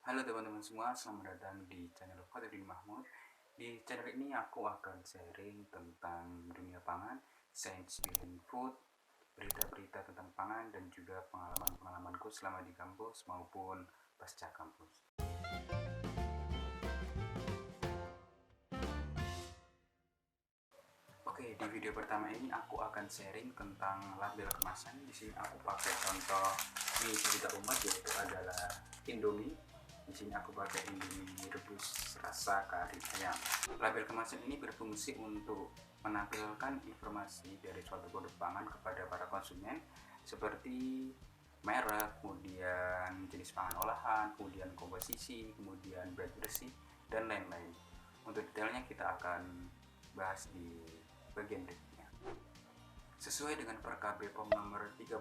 Halo teman-teman semua, selamat datang di channel Khotibudin Mahmud. Di channel ini aku akan sharing tentang dunia pangan, sains behind food, berita-berita tentang pangan, dan juga pengalaman-pengalamanku selama di kampus maupun pasca kampus. Oke, di video pertama ini aku akan sharing tentang label kemasan. Di sini aku pakai contoh mie sejuta umat, yaitu adalah Indomie. Di sini aku pakai Indomie rebus rasa kari ayam. Label kemasan ini berfungsi untuk menampilkan informasi dari suatu produk pangan kepada para konsumen seperti merek, kemudian jenis pangan olahan, kemudian komposisi, kemudian berat bersih, dan lain-lain. Untuk detailnya kita akan bahas di bagian berikutnya. Sesuai dengan Perkab BPOM nomor 31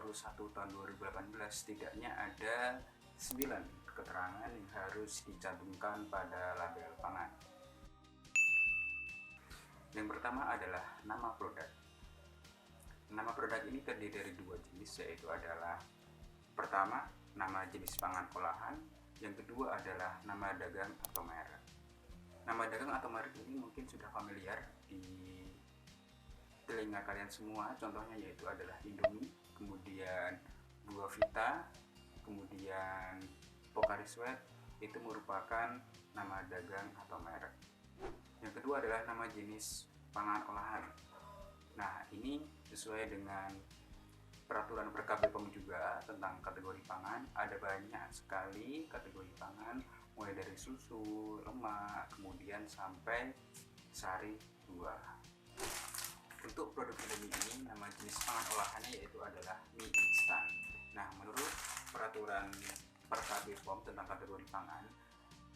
tahun 2018, setidaknya ada 9 keterangan yang harus dicantumkan pada label pangan. Yang pertama adalah nama produk. Nama produk ini terdiri dari dua jenis, yaitu adalah pertama, nama jenis pangan olahan, yang kedua adalah nama dagang atau merek. Nama dagang atau merek ini mungkin sudah familiar di telinga kalian semua, contohnya yaitu adalah Indomie, kemudian Buah Vita, kemudian Pocari Sweat, itu merupakan nama dagang atau merek. Yang kedua adalah nama jenis pangan olahan. Nah, ini sesuai dengan peraturan Perkab BPOM juga tentang kategori pangan. Ada banyak sekali kategori pangan, mulai dari susu, lemak, kemudian sampai sari buah. Untuk produk Indomie ini, nama jenis pangan olahannya yaitu adalah mie instan. Nah, menurut peraturan Perkab BPOM tentang kategori pangan,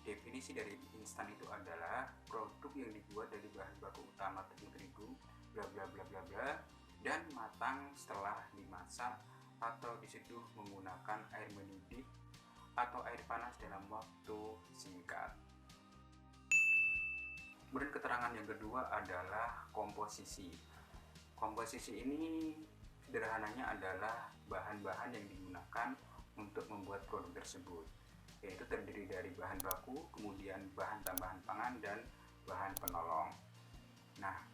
definisi dari mie instan itu adalah produk yang dibuat dari bahan baku utama tepung terigu, bla bla bla bla bla, dan matang setelah dimasak atau diseduh menggunakan air mendidih atau air panas dalam waktu singkat. Kemudian keterangan yang kedua adalah komposisi. Komposisi ini sederhananya adalah bahan-bahan yang digunakan untuk membuat produk tersebut, yaitu terdiri dari bahan baku, kemudian bahan tambahan pangan, dan bahan penolong. Nah,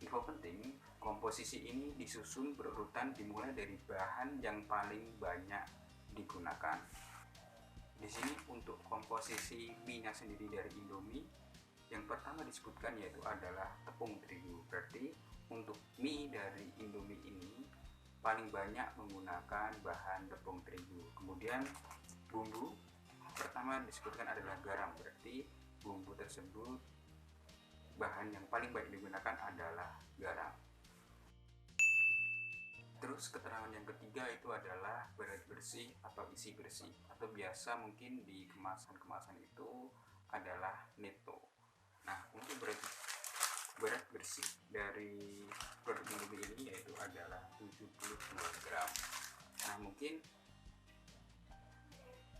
info penting, komposisi ini disusun berurutan dimulai dari bahan yang paling banyak digunakan. Di sini untuk komposisi mie-nya sendiri dari Indomie, yang pertama disebutkan yaitu adalah tepung terigu. Berarti untuk mie dari Indomie ini paling banyak menggunakan bahan tepung terigu. Kemudian bumbu pertama disebutkan adalah garam. Berarti bumbu tersebut bahan yang paling banyak digunakan adalah garam. Terus keterangan yang ketiga itu adalah berat bersih atau isi bersih, atau biasa mungkin di kemasan-kemasan itu adalah neto. Nah, untuk berat bersih dari produk Indomie ini yaitu adalah 72 gram. Nah, mungkin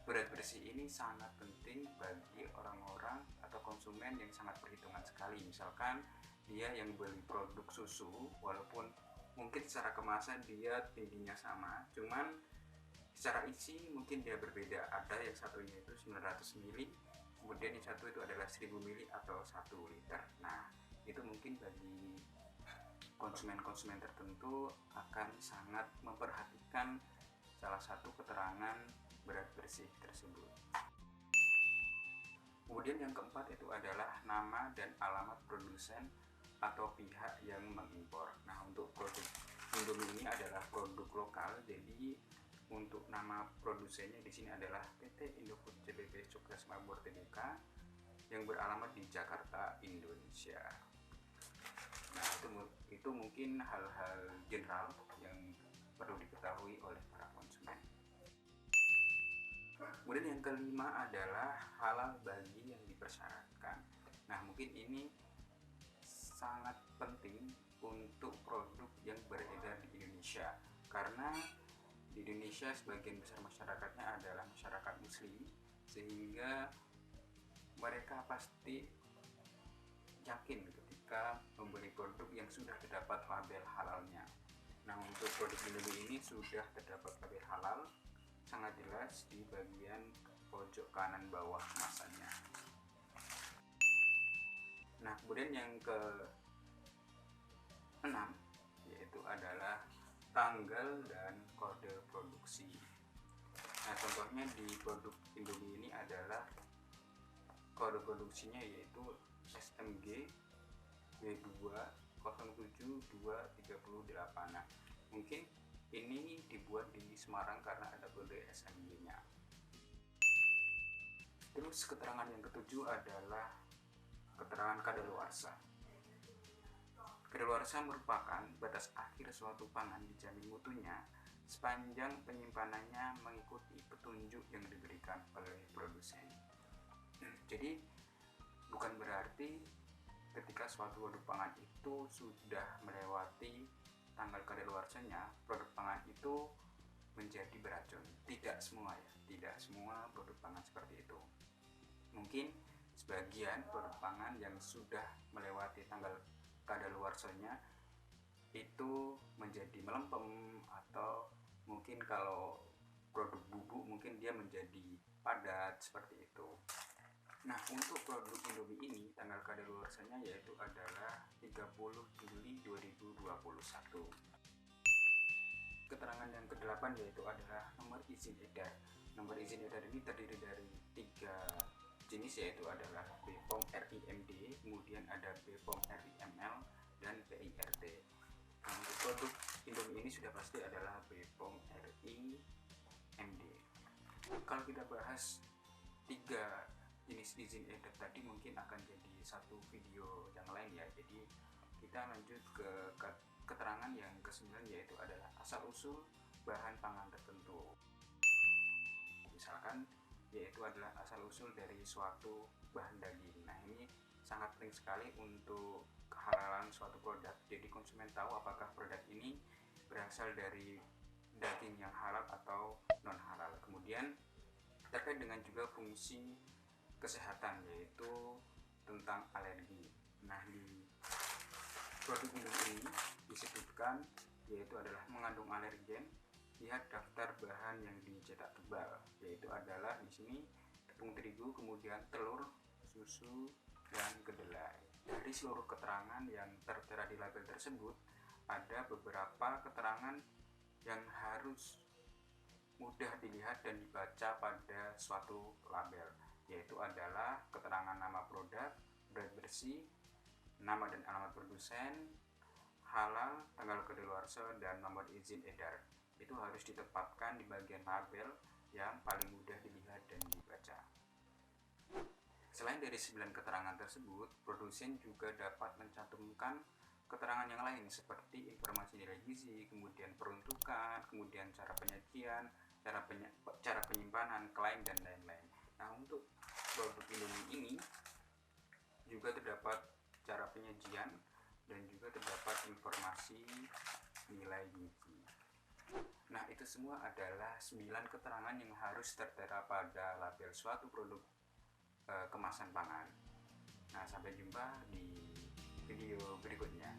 berat bersih ini sangat penting bagi orang-orang atau konsumen yang sangat perhitungan sekali. Misalkan dia yang beli produk susu, walaupun mungkin secara kemasan dia tingginya sama, cuman secara isi mungkin dia berbeda. Ada yang satunya itu 900 ml, kemudian yang satu itu adalah 1000 ml atau 1 liter. Nah, itu mungkin bagi konsumen-konsumen tertentu akan sangat memperhatikan salah satu keterangan berat bersih tersebut. Kemudian yang keempat itu adalah nama dan alamat produsen atau pihak yang mengimpor. Nah, untuk produk Indomie ini adalah produk lokal, jadi untuk nama produsennya di sini adalah PT Indofood CBP Sukses Makmur Tbk yang beralamat di Jakarta, Indonesia. Nah, itu mungkin hal-hal general yang perlu diketahui oleh para konsumen. Kemudian yang kelima adalah halal bagi yang dipersyaratkan. Nah, mungkin ini sangat penting untuk produk yang beredar di Indonesia, karena di Indonesia sebagian besar masyarakatnya adalah masyarakat muslim, sehingga mereka pasti yakin ketika membeli produk yang sudah terdapat label halalnya. Nah, untuk produk Indomie ini sudah terdapat label halal sangat jelas di bagian pojok kanan bawah kemasannya. Nah, kemudian yang ke-6 yaitu adalah tanggal dan kode produksi. Nah, contohnya di produk Indomie ini adalah kode produksinya yaitu SMG B207-238. Nah, mungkin ini dibuat di Semarang karena ada kode SMG-nya. Terus keterangan yang ketujuh adalah keterangan kadaluarsa. Kadaluarsa merupakan batas akhir suatu pangan dijamin mutunya sepanjang penyimpanannya mengikuti petunjuk yang diberikan oleh produsen. Jadi bukan berarti ketika suatu produk pangan itu sudah melewati tanggal kadaluarsanya, produk pangan itu menjadi beracun. Tidak semua ya, tidak semua produk pangan seperti itu. Mungkin sebagian produk pangan yang sudah melewati tanggal kadaluarsanya itu menjadi melempem, atau mungkin kalau produk bubuk mungkin dia menjadi padat seperti itu. Nah, untuk produk Indomie ini tanggal kadaluarsanya yaitu adalah 30 Juli 2021. Keterangan yang ke-8 yaitu adalah nomor izin edar. Nomor izin edar ini terdiri dari 3 jenis, yaitu adalah BPOM RIMD, kemudian ada BPOM RIML, dan PIRT. Nah, untuk produk Indomie ini sudah pasti adalah BPOM RIMD. Kalau kita bahas 3 jenis izin edar tadi mungkin akan jadi satu video yang lain ya. Jadi kita lanjut ke keterangan yang ke-9 yaitu adalah asal-usul bahan pangan tertentu. Misalkan yaitu adalah asal-usul dari suatu bahan daging. Nah, ini sangat penting sekali untuk kehalalan suatu produk. Jadi konsumen tahu apakah produk ini berasal dari daging yang halal atau non halal. Kemudian terkait dengan juga fungsi kesehatan yaitu tentang alergi. Nah, di produk Indomie ini disebutkan yaitu adalah mengandung alergen. Lihat daftar bahan yang dicetak tebal, yaitu adalah di sini tepung terigu, kemudian telur, susu, dan kedelai. Dari seluruh keterangan yang tertera di label tersebut, ada beberapa keterangan yang harus mudah dilihat dan dibaca pada suatu label, yaitu adalah keterangan nama produk, berat bersih, nama dan alamat produsen, halal, tanggal kadaluarsa, dan nomor izin edar. Itu harus ditempatkan di bagian label yang paling mudah dilihat dan dibaca. Selain dari 9 keterangan tersebut, produsen juga dapat mencantumkan keterangan yang lain seperti informasi nilai gizi, kemudian peruntukan, kemudian cara penyajian, cara penyimpanan, klaim, dan lain-lain. Nah, untuk produk Indomie ini juga terdapat cara penyajian dan juga terdapat informasi nilai gizi. Nah, itu semua adalah 9 keterangan yang harus tertera pada label suatu produk kemasan pangan. Nah, sampai jumpa di video berikutnya.